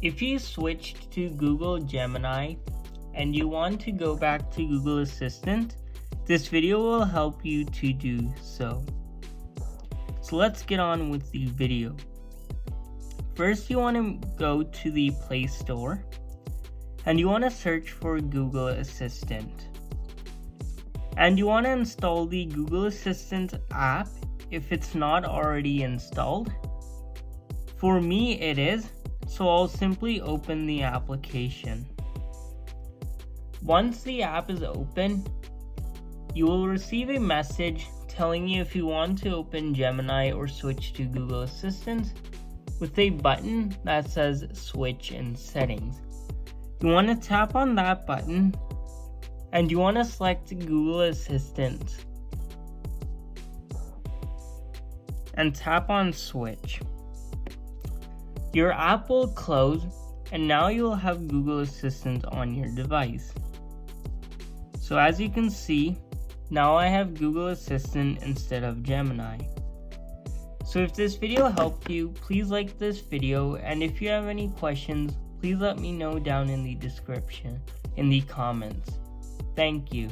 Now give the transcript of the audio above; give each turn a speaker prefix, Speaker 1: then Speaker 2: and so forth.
Speaker 1: If you switched to Google Gemini and you want to go back to Google Assistant, this video will help you to do so. So let's get on with the video. First, you want to go to the Play Store and you want to search for Google Assistant. And you want to install the Google Assistant app if it's not already installed. For me, it is, so I'll simply open the application. Once the app is open, you will receive a message telling you if you want to open Gemini or switch to Google Assistant with a button that says Switch in Settings. You want to tap on that button and you want to select Google Assistant and tap on Switch. Your app will close and now you will have Google Assistant on your device. So as you can see, now I have Google Assistant instead of Gemini. So if this video helped you, please like this video, and if you have any questions, please let me know down in the description, in the comments. Thank you.